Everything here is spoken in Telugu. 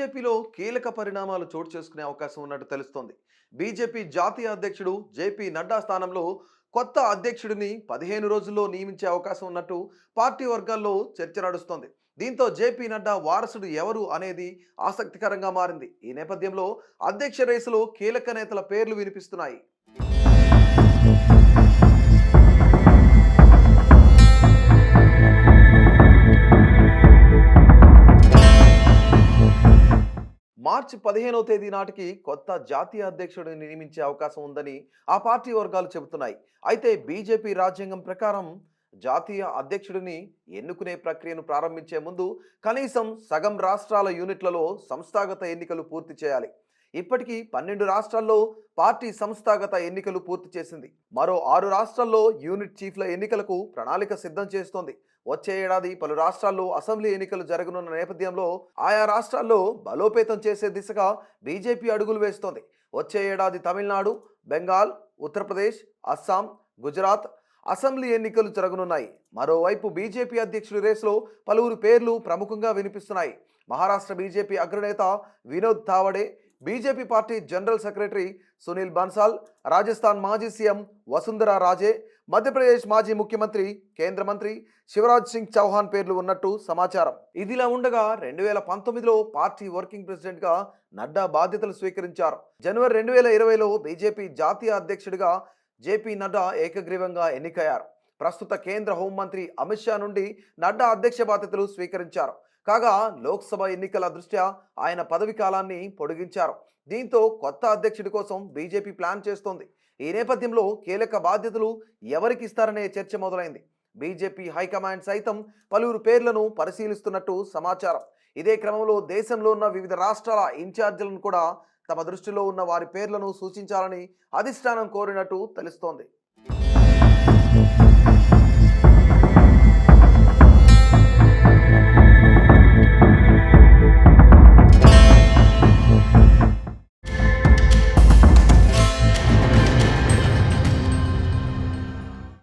బీజేపీలో కీలక పరిణామాలు చోటు చేసుకునే అవకాశం ఉన్నట్టు తెలుస్తోంది. బీజేపీ జాతీయ అధ్యక్షుడు జేపీ నడ్డా స్థానంలో కొత్త అధ్యక్షుడిని 15 రోజుల్లో నియమించే అవకాశం ఉన్నట్టు పార్టీ వర్గాల్లో చర్చ నడుస్తోంది. దీంతో జేపీ నడ్డా వారసుడు ఎవరు అనేది ఆసక్తికరంగా మారింది. ఈ నేపథ్యంలో అధ్యక్ష రేసులో కీలక నేతల పేర్లు వినిపిస్తున్నాయి. మార్చి 15వ తేదీ నాటికి కొత్త జాతీయ అధ్యక్షుడిని నియమించే అవకాశం ఉందని ఆ పార్టీ వర్గాలు చెబుతున్నాయి. అయితే బీజేపీ రాజ్యాంగం ప్రకారం జాతీయ అధ్యక్షుడిని ఎన్నుకునే ప్రక్రియను ప్రారంభించే ముందు కనీసం సగం రాష్ట్రాల యూనిట్లలో సంస్థాగత ఎన్నికలు పూర్తి చేయాలి. ఇప్పటికీ 12 రాష్ట్రాల్లో పార్టీ సంస్థాగత ఎన్నికలు పూర్తి చేసింది. మరో 6 రాష్ట్రాల్లో యూనిట్ చీఫ్ల ఎన్నికలకు ప్రణాళిక సిద్ధం చేస్తోంది. వచ్చే ఏడాది పలు రాష్ట్రాల్లో అసెంబ్లీ ఎన్నికలు జరగనున్న నేపథ్యంలో ఆయా రాష్ట్రాల్లో బలోపేతం చేసే దిశగా బీజేపీ అడుగులు వేస్తోంది. వచ్చే ఏడాది తమిళనాడు, బెంగాల్, ఉత్తరప్రదేశ్, అస్సాం, గుజరాత్ అసెంబ్లీ ఎన్నికలు జరగనున్నాయి. మరోవైపు బీజేపీ అధ్యక్షుడి రేసులో పలువురు పేర్లు ప్రముఖంగా వినిపిస్తున్నాయి. మహారాష్ట్ర బీజేపీ అగ్రనేత Vinod Tawde, BJP party general secretary Sunil Bansal, Rajasthan మాజీ సీఎం వసుంధరా రాజే, మధ్యప్రదేశ్ మాజీ ముఖ్యమంత్రి, కేంద్ర మంత్రి శివరాజ్ సింగ్ చౌహాన్ పేర్లు ఉన్నట్టు సమాచారం. ఇదిలా ఉండగా 2019లో పార్టీ వర్కింగ్ ప్రెసిడెంట్గా నడ్డా బాధ్యతలు స్వీకరించారు. జనవరి 2020లో బీజేపీ జాతీయ అధ్యక్షుడిగా జేపీ నడ్డా ఏకగ్రీవంగా ఎన్నికయ్యారు. ప్రస్తుత కేంద్ర హోంమంత్రి అమిత్ షా నుండి నడ్డా అధ్యక్ష బాధ్యతలు స్వీకరించారు. కాగా లోక్సభ ఎన్నికల దృష్ట్యా ఆయన పదవి కాలాన్ని పొడిగించారు. దీంతో కొత్త అధ్యక్షుడి కోసం బీజేపీ ప్లాన్ చేస్తోంది. ఈ నేపథ్యంలో కీలక బాధ్యతలు ఎవరికి ఇస్తారనే చర్చ మొదలైంది. బీజేపీ హైకమాండ్ సైతం పలువురు పేర్లను పరిశీలిస్తున్నట్టు సమాచారం. ఇదే క్రమంలో దేశంలో ఉన్న వివిధ రాష్ట్రాల ఇన్ఛార్జీలను కూడా తమ దృష్టిలో ఉన్న వారి పేర్లను సూచించాలని అధిష్టానం కోరినట్టు తెలుస్తోంది.